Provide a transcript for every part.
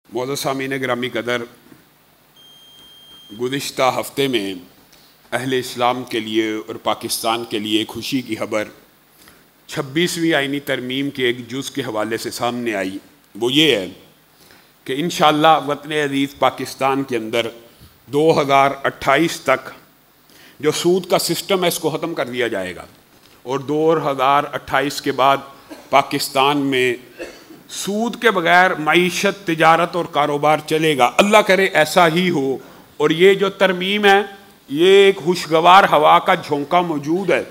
معزز سامعین گرامی قدر، گزشتہ ہفتے میں اہل اسلام کے لیے اور پاکستان کے لیے خوشی کی خبر 26ویں آئینی ترمیم کے ایک جز کے حوالے سے سامنے آئی۔ وہ یہ ہے کہ انشاءاللہ وطن عزیز پاکستان کے اندر 2028 تک جو سود کا سسٹم ہے اس کو ختم کر دیا جائے گا، اور 2028 کے بعد پاکستان میں سود کے بغیر معیشت، تجارت اور کاروبار چلے گا۔ اللہ کرے ایسا ہی ہو۔ اور یہ جو ترمیم ہے یہ ایک خوشگوار ہوا کا جھونکا موجود ہے،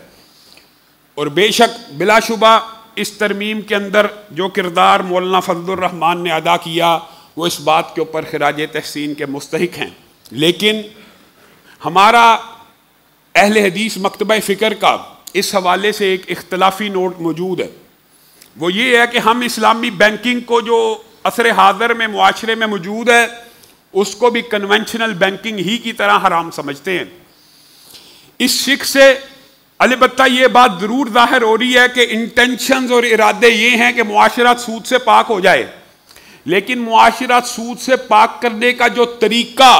اور بے شک بلا شبہ اس ترمیم کے اندر جو کردار مولانا فضل الرحمان نے ادا کیا وہ اس بات کے اوپر خراج تحسین کے مستحق ہیں، لیکن ہمارا اہل حدیث مکتبہ فکر کا اس حوالے سے ایک اختلافی نوٹ موجود ہے۔ وہ یہ ہے کہ ہم اسلامی بینکنگ کو جو عصر حاضر میں معاشرے میں موجود ہے اس کو بھی کنونشنل بینکنگ ہی کی طرح حرام سمجھتے ہیں۔ اس شک سے البتہ یہ بات ضرور ظاہر ہو رہی ہے کہ انٹینشنز اور ارادے یہ ہیں کہ معاشرہ سود سے پاک ہو جائے، لیکن معاشرہ سود سے پاک کرنے کا جو طریقہ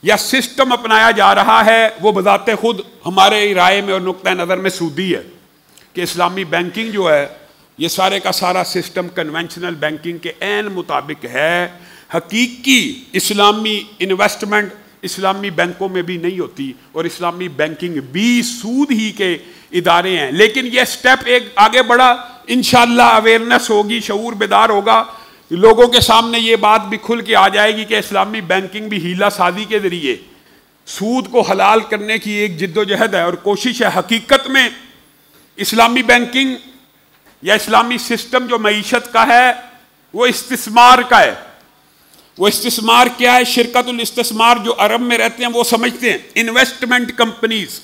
یا سسٹم اپنایا جا رہا ہے وہ بذات خود ہمارے رائے میں اور نقطہ نظر میں سودی ہے، کہ اسلامی بینکنگ جو ہے یہ سارے کا سارا سسٹم کنونشنل بینکنگ کے عین مطابق ہے۔ حقیقی اسلامی انویسٹمنٹ اسلامی بینکوں میں بھی نہیں ہوتی، اور اسلامی بینکنگ بھی سود ہی کے ادارے ہیں، لیکن یہ سٹیپ ایک آگے بڑھا، انشاءاللہ اویئرنیس ہوگی، شعور بیدار ہوگا، لوگوں کے سامنے یہ بات بھی کھل کے آ جائے گی کہ اسلامی بینکنگ بھی ہیلہ سازی کے ذریعے سود کو حلال کرنے کی ایک جد و جہد ہے اور کوشش ہے۔ حقیقت میں اسلامی بینکنگ یا اسلامی سسٹم جو معیشت کا ہے وہ استثمار کا ہے۔ وہ استثمار کیا ہے؟ شرکت الاستثمار جو عرب میں رہتے ہیں وہ سمجھتے ہیں انویسٹمنٹ کمپنیز۔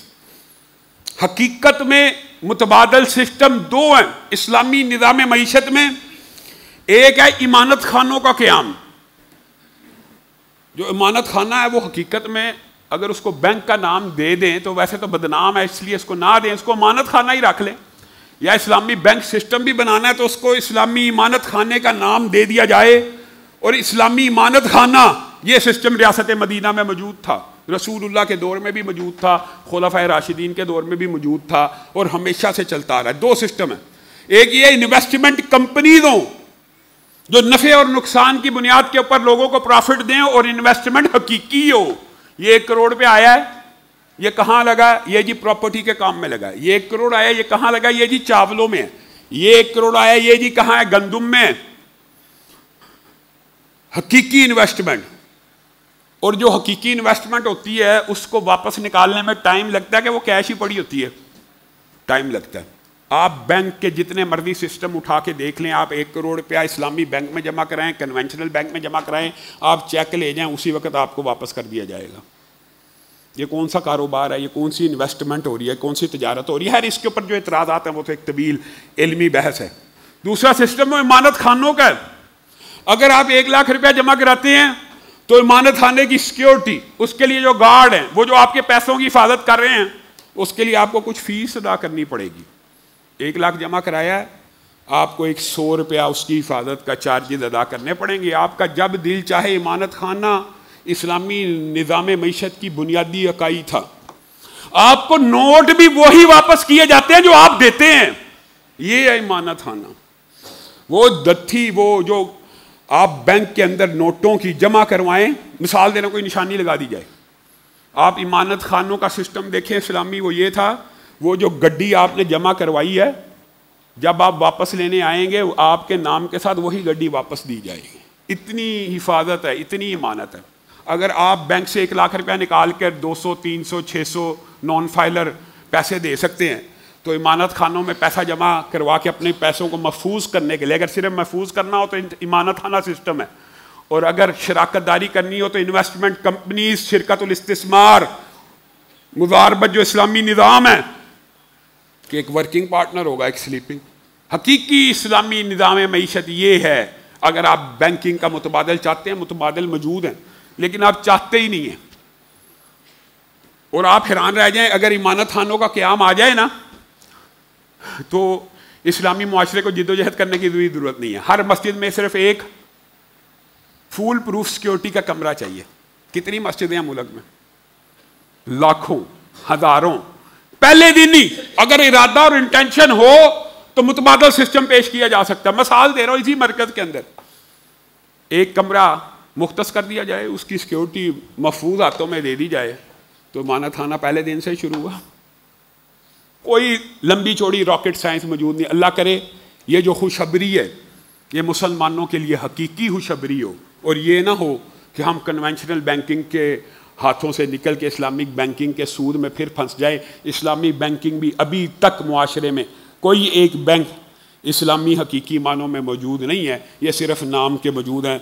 حقیقت میں متبادل سسٹم دو ہیں اسلامی نظام معیشت میں۔ ایک ہے امانت خانوں کا قیام۔ جو امانت خانہ ہے وہ حقیقت میں اگر اس کو بینک کا نام دے دیں تو ویسے تو بدنام ہے، اس لیے اس کو نہ دیں، اس کو امانت خانہ ہی رکھ لیں، یا اسلامی بینک سسٹم بھی بنانا ہے تو اس کو اسلامی امانت خانے کا نام دے دیا جائے۔ اور اسلامی امانت خانہ یہ سسٹم ریاست مدینہ میں موجود تھا، رسول اللہ کے دور میں بھی موجود تھا، خلفائے راشدین کے دور میں بھی موجود تھا، اور ہمیشہ سے چلتا آ رہا ہے۔ دو سسٹم ہیں، ایک یہ انویسٹمنٹ کمپنیز ہوں جو نفع اور نقصان کی بنیاد کے اوپر لوگوں کو پرافٹ دیں، اور انویسٹمنٹ حقیقی ہو۔ یہ 1 کروڑ پہ آیا ہے، یہ کہاں لگا؟ یہ جی پراپرٹی کے کام میں لگا ہے۔ یہ 1 کروڑ آیا، یہ کہاں لگا؟ یہ جی چاولوں میں ہے۔ یہ 1 کروڑ آیا، یہ جی کہاں ہے؟ گندم میں۔ حقیقی انویسٹمنٹ، اور جو حقیقی انویسٹمنٹ ہوتی ہے اس کو واپس نکالنے میں ٹائم لگتا ہے کہ وہ کیش ہی پڑی ہوتی ہے، ٹائم لگتا ہے۔ آپ بینک کے جتنے مرضی سسٹم اٹھا کے دیکھ لیں، آپ 1 کروڑ روپیہ اسلامی بینک میں جمع کرائیں، کنونشنل بینک میں جمع کرائیں، آپ چیک لے جائیں، اسی وقت آپ کو واپس کر دیا جائے گا۔ یہ کون سا کاروبار ہے؟ یہ کون سی انویسٹمنٹ ہو رہی ہے؟ کون سی تجارت ہو رہی ہے؟ اس کے اوپر جو اعتراضات ہیں وہ تو ایک طویل علمی بحث ہے۔ دوسرا سسٹم وہ امانت خانوں کا ہے۔ اگر آپ 1 لاکھ روپیہ جمع کراتے ہیں تو امانت خانے کی سیکیورٹی، اس کے لیے جو گارڈ ہیں وہ جو آپ کے پیسوں کی حفاظت کر رہے ہیں، اس کے لیے آپ کو کچھ فیس ادا کرنی پڑے گی۔ 1 لاکھ جمع کرایا ہے، آپ کو 100 روپیہ اس کی حفاظت کا چارجز ادا کرنے پڑیں گے۔ آپ کا جب دل چاہے امانت خانہ اسلامی نظام معیشت کی بنیادی اکائی تھا۔ آپ کو نوٹ بھی وہی واپس کیے جاتے ہیں جو آپ دیتے ہیں۔ یہ ہے امانت خانہ۔ وہ دتھی، وہ جو آپ بینک کے اندر نوٹوں کی جمع کروائیں، مثال دینا کوئی نشانی لگا دی جائے، آپ امانت خانوں کا سسٹم دیکھیں اسلامی، وہ یہ تھا، وہ جو گڈی آپ نے جمع کروائی ہے جب آپ واپس لینے آئیں گے آپ کے نام کے ساتھ وہی گڈی واپس دی جائے گی۔ اتنی حفاظت ہے، اتنی امانت ہے۔ اگر آپ بینک سے 1 لاکھ روپیہ نکال کر 200 300 600 نان فائلر پیسے دے سکتے ہیں، تو امانت خانوں میں پیسہ جمع کروا کے اپنے پیسوں کو محفوظ کرنے کے لیے، اگر صرف محفوظ کرنا ہو تو امانت خانہ سسٹم ہے، اور اگر شراکت داری کرنی ہو تو انویسٹمنٹ کمپنیز، شرکت الاستثمار، مضاربت جو اسلامی نظام ہے کہ ایک ورکنگ پارٹنر ہوگا، ایک سلیپنگ۔ حقیقی اسلامی نظام معیشت یہ ہے۔ اگر آپ بینکنگ کا متبادل چاہتے ہیں، متبادل موجود ہیں، لیکن آپ چاہتے ہی نہیں ہیں، اور آپ حیران رہ جائیں اگر امانت خانوں کا قیام آ جائے نا تو اسلامی معاشرے کو جد و جہد کرنے کی ضرورت نہیں ہے۔ ہر مسجد میں صرف ایک فول پروف سیکیورٹی کا کمرہ چاہیے. کتنی مسجدیں ہیں ملک میں؟ لاکھوں، ہزاروں. پہلے دن ہی اگر ارادہ اور انٹینشن ہو تو متبادل سسٹم پیش کیا جا سکتا ہے. مثال دے رہا ہوں، اسی مرکز کے اندر ایک کمرہ مختص کر دیا جائے، اس کی سیکیورٹی محفوظ ہاتھوں میں دے دی جائے تو مانا تھانہ پہلے دن سے شروع ہوا. کوئی لمبی چوڑی راکٹ سائنس موجود نہیں. اللہ کرے یہ جو خوشخبری ہے یہ مسلمانوں کے لیے حقیقی خوشخبری ہو، اور یہ نہ ہو کہ ہم کنونشنل بینکنگ کے ہاتھوں سے نکل کے اسلامک بینکنگ کے سود میں پھر پھنس جائیں. اسلامی بینکنگ بھی ابھی تک معاشرے میں کوئی ایک بینک اسلامی حقیقی معنوں میں موجود نہیں ہے، یہ صرف نام کے موجود ہیں.